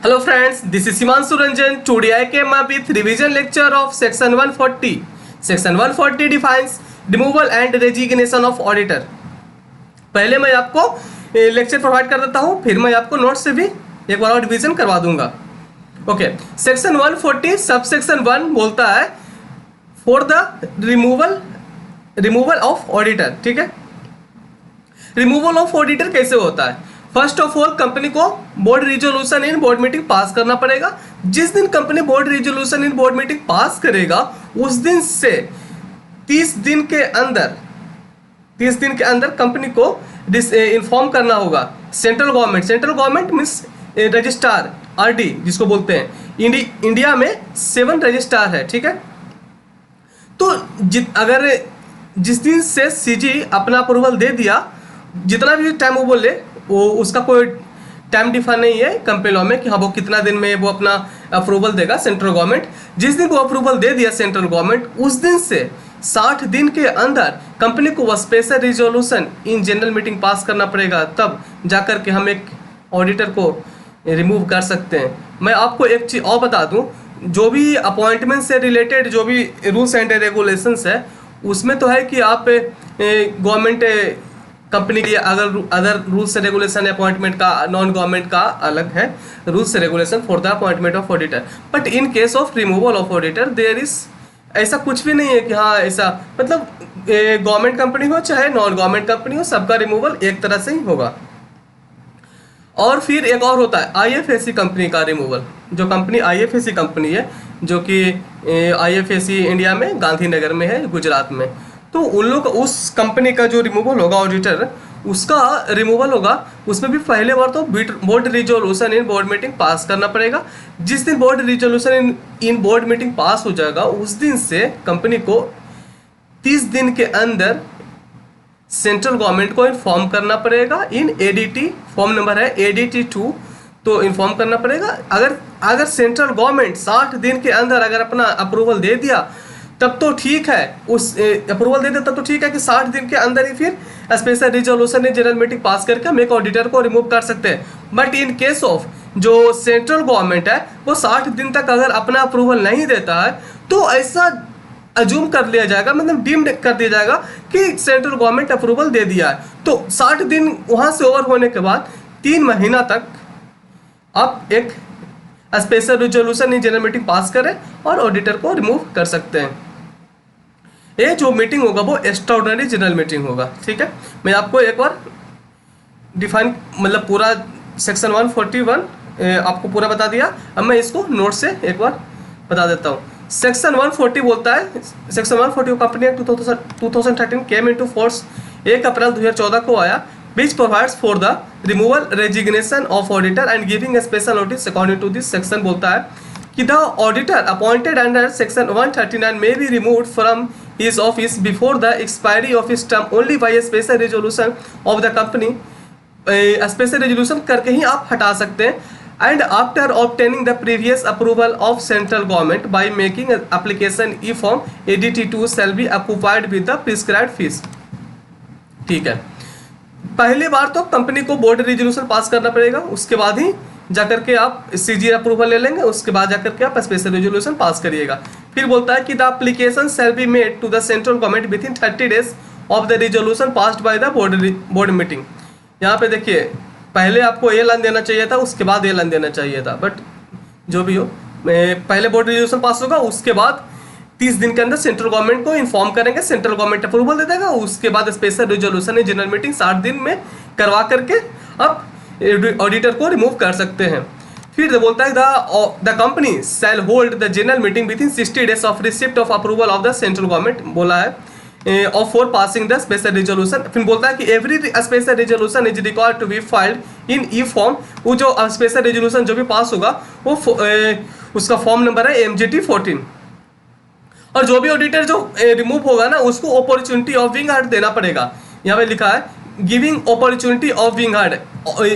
Hello friends, this is Himanshu Ranjan. Today I came up with revision lecture of section 140. Section 140 defines removal and resignation of auditor. पहले मैं आपको lecture provide कर देता हूँ, फिर मैं आपको नोट से भी एक बार और रिविजन करवा दूंगा. ओके, सेक्शन 140 सब सेक्शन 1 बोलता है for the removal of auditor. ठीक है, रिमूवल ऑफ ऑडिटर कैसे होता है? फर्स्ट ऑफ ऑल कंपनी को board resolution in board meeting pass करना पड़ेगा. जिस दिन company board resolution in board meeting pass करेगा उस दिन से 30 दिन के अंदर कंपनी को इन्फॉर्म करना होगा central government means registrar RD जिसको बोलते हैं. इंडिया में 7 रजिस्ट्रार है. ठीक है, तो अगर जिस दिन से सीजी अपना अप्रूवल दे दिया, जितना भी टाइम वो बोले, वो उसका कोई टाइम डिफाइन नहीं है कंपनी लॉ में कि हाँ वो कितना दिन में वो अपना अप्रूवल देगा सेंट्रल गवर्नमेंट. जिस दिन वो अप्रूवल दे दिया सेंट्रल गवर्नमेंट, उस दिन से 60 दिन के अंदर कंपनी को वो special resolution in general meeting pass करना पड़ेगा, तब जाकर के हम एक ऑडिटर को रिमूव कर सकते हैं. मैं आपको एक चीज़ और बता दूं, जो भी अपॉइंटमेंट से रिलेटेड जो भी रूल्स एंड रेगुलेशंस है उसमें तो है कि आप गवर्नमेंट कंपनी के अगर other rules and regulation appointment का, नॉन गवर्नमेंट का अलग है rules regulation for the appointment of auditor. But in case of removal of auditor there is ऐसा कुछ भी नहीं है कि हाँ ऐसा, मतलब गवर्नमेंट कंपनी हो चाहे नॉन गवर्नमेंट कंपनी हो, सबका रिमूवल एक तरह से ही होगा. और फिर एक और होता है आईएफएससी कंपनी का रिमूवल. जो कंपनी आईएफएससी कंपनी है, जो कि आईएफएससी इंडिया में गांधीनगर में है, गुजरात में, तो उन लोग उस कंपनी का जो रिमूवल होगा ऑडिटर, उसका रिमूवल होगा, उसमें भी पहले बार तो board resolution in board meeting pass करना पड़ेगा. जिस दिन board resolution in board meeting pass हो जाएगा उस दिन से कंपनी को 30 दिन के अंदर सेंट्रल गवर्नमेंट को इन्फॉर्म करना पड़ेगा. इन एडीटी फॉर्म नंबर है ADT 2, तो इन्फॉर्म करना पड़ेगा. अगर सेंट्रल गवर्नमेंट 60 दिन के अंदर अगर अपना अप्रूवल दे दिया तब तो ठीक है, उस अप्रूवल दे दे तब तो ठीक है कि 60 दिन के अंदर ही फिर special resolution in general meeting pass करके हम एक ऑडिटर को रिमूव कर सकते हैं. बट इन केस ऑफ जो सेंट्रल गवर्नमेंट है वो 60 दिन तक अगर अपना अप्रूवल नहीं देता है तो ऐसा अज्यूम कर लिया जाएगा, मतलब डीम्ड कर दिया जाएगा कि सेंट्रल गवर्नमेंट अप्रूवल दे दिया है. तो 60 दिन वहाँ से ओवर होने के बाद 3 महीना तक आप एक special resolution in general meeting pass करें और ऑडिटर को रिमूव कर सकते हैं. ये जो मीटिंग होगा वो एक्स्ट्राऑर्डिनरी जनरल मीटिंग होगा. ठीक है, मैं आपको एक बार डिफाइन मतलब पूरा सेक्शन 141 आपको पूरा बता दिया. अब मैं इसको नोट से एक बार बता देता हूँ. सेक्शन 140 बोलता है, section 140 company act 2013 came into force 1 अप्रैल 2014 को आया, which provides for the removal resignation of auditor and giving a special notice according to this section. बोलता है कि the auditor appointed under section 139 may be removed from his office before the expiry of his term only by a special resolution of the company. Special resolution करके ही आप हटा सकते हैं. And after obtaining the previous approval of central government by making application E form ADT 2 shall be occupied with the prescribed fees. ठीक है, पहली बार तो company को बोर्ड रिजोल्यूशन पास करना पड़ेगा, उसके बाद ही जाकर के आप सीजी अप्रूवल ले लेंगे, उसके बाद जाकर के आप स्पेशल रिजोल्यूशन पास करिएगा. फिर बोलता है कि the application shall be made to the central government within 30 days of the resolution passed by the board meeting. यहाँ पे देखिए, पहले आपको ए लाइन देना चाहिए था, उसके बाद ए लाइन देना चाहिए था, बट जो भी हो, पहले बोर्ड रिजोल्यूशन पास होगा, उसके बाद 30 दिन के अंदर सेंट्रल गवर्नमेंट को इन्फॉर्म करेंगे, सेंट्रल गवर्नमेंट अप्रूवल दे देगा, उसके बाद special resolution in general meeting 60 दिन में करवा करके आप ऑडिटर को रिमूव कर सकते हैं. फिर बोलता है the company shall hold the general meeting within 60 days of receipt of approval of the central government, बोला है, और for passing the special resolution. फिर बोलता है कि every special resolution is required to be filed in E form. वो जो special resolution जो भी पास होगा वो उसका फॉर्म नंबर है MGT 14. और जो भी ऑडिटर जो रिमूव होगा ना, उसको अपॉर्चुनिटी ऑफ विंग हार्ड देना पड़ेगा. यहाँ पे लिखा है giving opportunity of wing hard.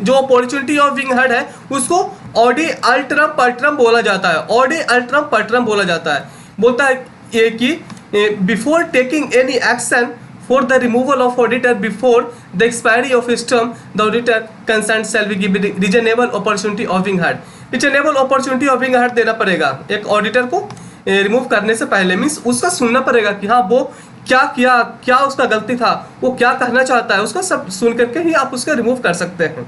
जो अपॉर्चुनिटी ऑफ विंग हार्ड है उसको ऑडी अल्ट्रम पर्ट्रम बोला जाता है. ऑडी अल्ट्रम पर्ट्रम बोला जाता है. बोलता है ये कि before taking any action for the removal of auditor before the expiry of his term the auditor concern shall be give reasonable opportunity of wing hard. It enable opportunity of being heard देना पड़ेगा एक auditor को remove करने से पहले, means उसका सुनना पड़ेगा कि हाँ वो क्या किया, क्या उसका गलती था, वो क्या कहना चाहता है, उसका सब सुन करके ही आप उसका रिमूव कर सकते हैं।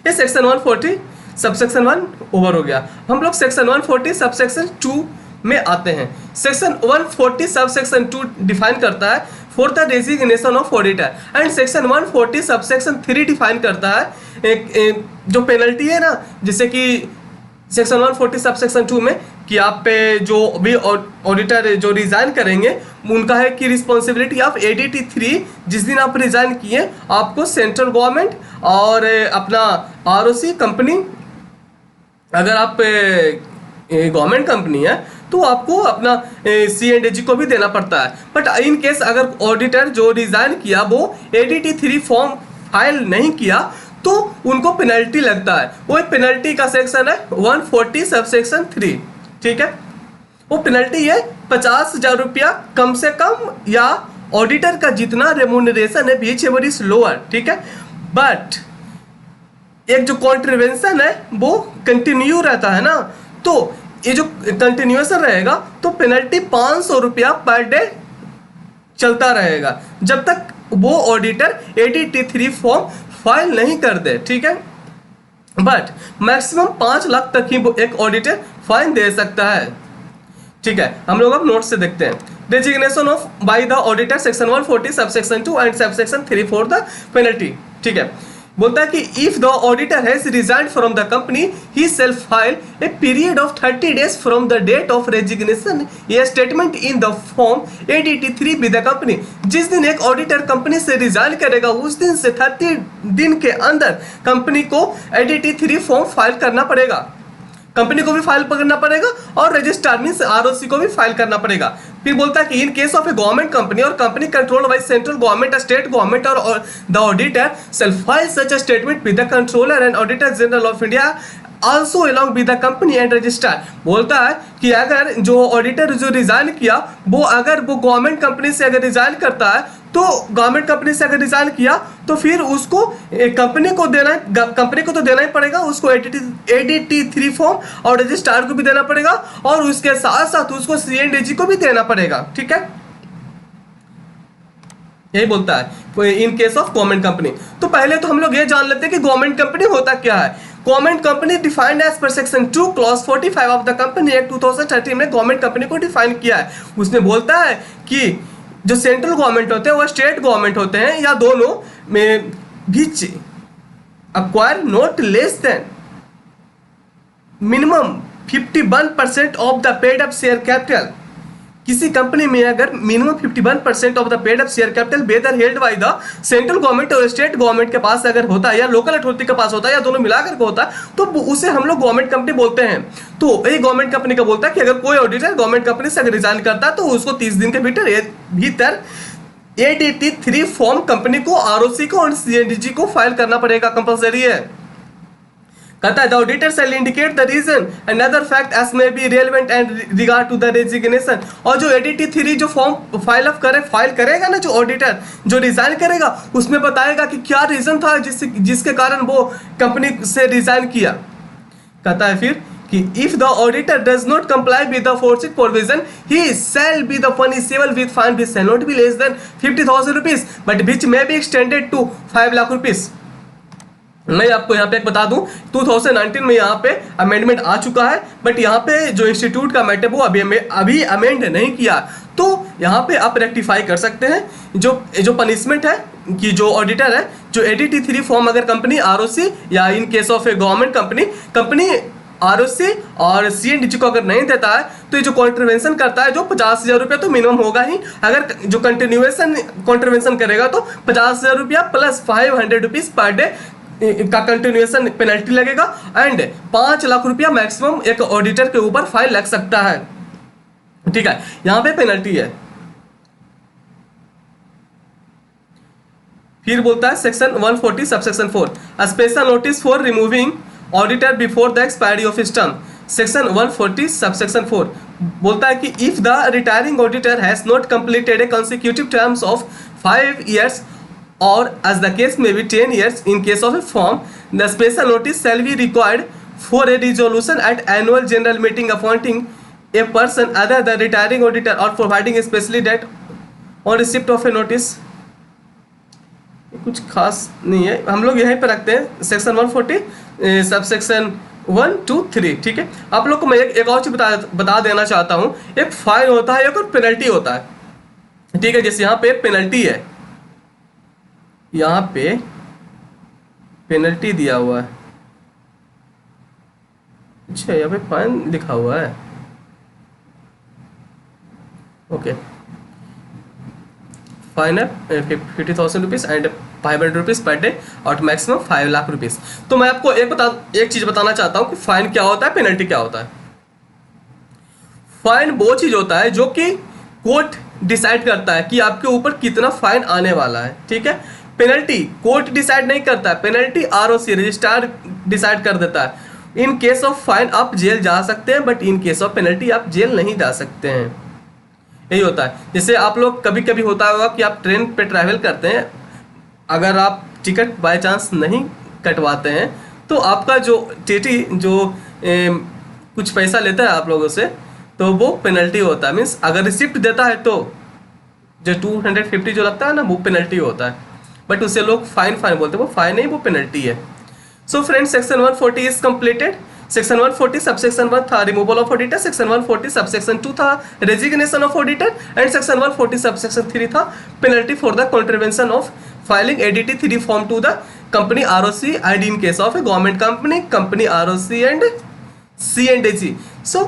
ये सेक्शन 140 सबसेक्शन 1 ओवर हो गया। हम लोग सेक्शन 140 सबसेक्शन 2 में आते हैं। सेक्शन 140 सबसेक्शन 2 डिफाइन करता है for the designation of auditor, and section 140 subsection 3 define करता है एक जो पेनल्टी है ना, जैसे कि सेक्शन 140 सबसेक्शन 2 में कि आप पे जो भी ऑडिटर जो रिजाइन करेंगे उनका है कि रिस्पॉन्सिबिलिटी ऑफ ADT 3, जिस दिन आप रिजाइन किए आपको सेंट्रल गवर्नमेंट और अपना ROC कंपनी, अगर आप गवर्नमेंट कंपनी है तो आपको अपना C&AG को भी देना पड़ता है। बट इन केस अगर ऑडिटर जो रिजाइन किया वो ADT 3 फॉर्म फाइल नहीं किया तो उनको पेनल्टी लगता है। वो पेनल्टी का सेक्शन है 140 सबसेक्शन 3, ठीक है। वो पेनल्टी है 50,000 रुपया कम से कम, या ऑडिटर का जितना रेम्यूनरेशन है व्हिचएवर इज लोअर, ठीक है। बट एक जो कॉन्ट्रीवेंशन है वो कंटिन्यू रहता है ना, तो ये जो कंटिन्यूएशन रहेगा तो पेनल्टी 500 रुपया पर डे चलता रहेगा जब तक वो ऑडिटर ADT 3 फॉर्म फाइल नहीं कर दे, ठीक है। बट मैक्सिमम 5 लाख तक ही एक ऑडिटर फाइन दे सकता है, ठीक है। हम लोग अब नोट से देखते हैं। Designation of by the auditor section 140 subsection 2 and subsection 3 for the penalty, ठीक है। बोलता है कि if the auditor has resigned from the company he shall file a period of 30 days from the date of resignation a statement in the form ADT 3 with the company. जिस दिन एक auditor company से resign करेगा उस दिन से 30 दिन के अंदर कंपनी को ADT 3 फॉर्म फाइल करना पड़ेगा, कंपनी को भी फाइल करना पड़ेगा और रजिस्ट्रार मींस ROC को भी फाइल करना पड़ेगा। फिर बोलता है कि in case of a government company और company controlled by central government, state government और the auditor shall file such a statement with the controller and auditor general of India also along with the company and registrar। बोलता है कि अगर जो auditor जो resign किया वो अगर वो गवर्नमेंट कंपनी से अगर रिजाइन करता है तो गवर्नमेंट कंपनी से अगर रिजाइन किया तो फिर उसको कंपनी को तो देना ही पड़ेगा, उसको ADT 3 फॉर्म और रजिस्ट्रार को भी देना पड़ेगा और उसके साथ साथ उसको C&AG को भी देना पड़ेगा, ठीक है। यही बोलता है इन केस ऑफ गवर्नमेंट कंपनी। तो पहले तो हम लोग ये जान लेते हैं कि गवर्नमेंट कंपनी होता क्या है। Government company defined as per section 2 clause 45 of the company act 2013 में गवर्नमेंट कंपनी को डिफाइन किया है। उसने बोलता है कि जो सेंट्रल गवर्नमेंट होते हैं वो स्टेट गवर्नमेंट होते हैं या दोनों में बीच acquire not less than minimum 51% of the paid up share capital. किसी कंपनी में अगर minimum 51% of the paid up share capital whether held by the central government और स्टेट गवर्नमेंट के पास अगर होता है या लोकल अथॉरिटी के पास होता है या दोनों मिलाकर के होता है तो उसे हम लोग गवर्नमेंट कंपनी बोलते हैं। तो ये गवर्नमेंट कंपनी का बोलता है कि अगर कोई ऑडिटर गवर्नमेंट कंपनी से अगर रिजाइन करता है तो उसको 30 दिन के भीतर ADT 3 फॉर्म कंपनी को, ROC को और C&AG को फाइल करना पड़ेगा, कंपलसरी है। कहता है the auditor shall indicate the reason and other fact as may be relevant and regard to the resignation. और जो ADT 3 जो फॉर्म फाइल करेगा ना, जो ऑडिटर जो रिजाइन करेगा उसमें बताएगा कि क्या रीजन था जिसके कारण वो कंपनी से रिजाइन किया। कहता है फिर कि if the auditor does not comply with the foresaid provision he shall be the punishable with fine which shall not be less than 50,000 rupees but which may be extended to 5 lakh rupees. मैं आपको यहाँ पे एक बता दूं 2019 में यहाँ पे अमेंडमेंट आ चुका है, बट यहाँ पे जो इंस्टीट्यूट का मैटर वो अभी अमेंड नहीं किया, तो यहाँ पे आप रेक्टिफाई कर सकते हैं। जो पनिशमेंट है कि जो ऑडिटर है जो ADT 3 फॉर्म अगर कंपनी ROC या इन case of a government company ROC और C&AG को अगर नहीं देता है तो ये जो कॉन्ट्रीवेंशन करता है जो 50,000 रुपया तो मिनिमम होगा ही। अगर जो कॉन्ट्रीवेंशन करेगा तो 50,000 रुपया प्लस 500 रुपीज पर डे का कंटिन्यूएशन पेनल्टी लगेगा एंड 5 लाख रुपया मैक्सिमम एक ऑडिटर के ऊपर फाइन लग सकता है, ठीक है। यहां पे पेनल्टी है। फिर बोलता है section 140 subsection 4 special notice for removing auditor before the expiry of his term. Section 140 subsection 4 बोलता है कि if the retiring auditor has not completed A consecutive terms of 5 years or as the case may be 10 years in case of a firm, the special notice shall be required for a resolution at annual general meeting appointing a person other than retiring auditor or providing especially that on receipt of a notice। कुछ खास नहीं है, हम लोग यहीं पर रखते हैं सेक्शन 140 सब सेक्शन 1, 2, 3। ठीक है, आप लोग को मैं एक और चीज बता देना चाहता हूँ। एक फाइन होता है, एक और पेनल्टी होता है। ठीक है, जैसे यहाँ पे पेनल्टी है, यहाँ पे पेनल्टी दिया हुआ है। अच्छा, यहाँ पे फाइन लिखा हुआ है। ओके, फाइन है 50,000 rupees and 500 rupees per day और मैक्सिमम 5 लाख रुपीज़। तो मैं आपको एक चीज़ बताना चाहता हूँ कि फाइन क्या होता है, पेनल्टी क्या होता है। फाइन वो चीज़ होता है जो कि कोर्ट डिसाइड करता है कि आपके ऊपर कितना फाइन आने वाला है। ठीक है, पेनल्टी कोर्ट डिसाइड नहीं करता है, पेनल्टी आरओसी रजिस्ट्रार डिसाइड कर देता है। इन केस ऑफ फाइन आप जेल जा सकते हैं, but in case of penalty आप जेल नहीं जा सकते हैं। यही होता है। जैसे आप लोग कभी कभी होता होगा कि आप ट्रेन पे ट्रैवल करते हैं, अगर आप टिकट बाय चांस नहीं कटवाते हैं तो आपका जो टीटी जो कुछ पैसा लेता है आप लोगों से, तो वो पेनल्टी होता है। मीन्स अगर रिसिप्ट देता है तो जो 250 जो लगता है ना, वो पेनल्टी होता है, बट उसे लोग फाइन बोलते हैं। वो फाइन नहीं, वो पेनल्टी है। So friends, section 140 is completed. Section 140 subsection 1 था removal of auditor, section 140 subsection 2 था resignation of auditor and section 140 subsection 3 था penalty for the contravention of filing ADT 3 form to the company ROC and in case of a government company ROC and C&AG. So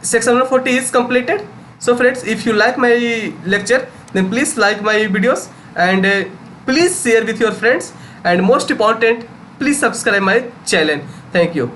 section 140 is completed. So friends, if you like my lecture, then please like my videos and please share with your friends, and most important, please subscribe my channel. Thank you.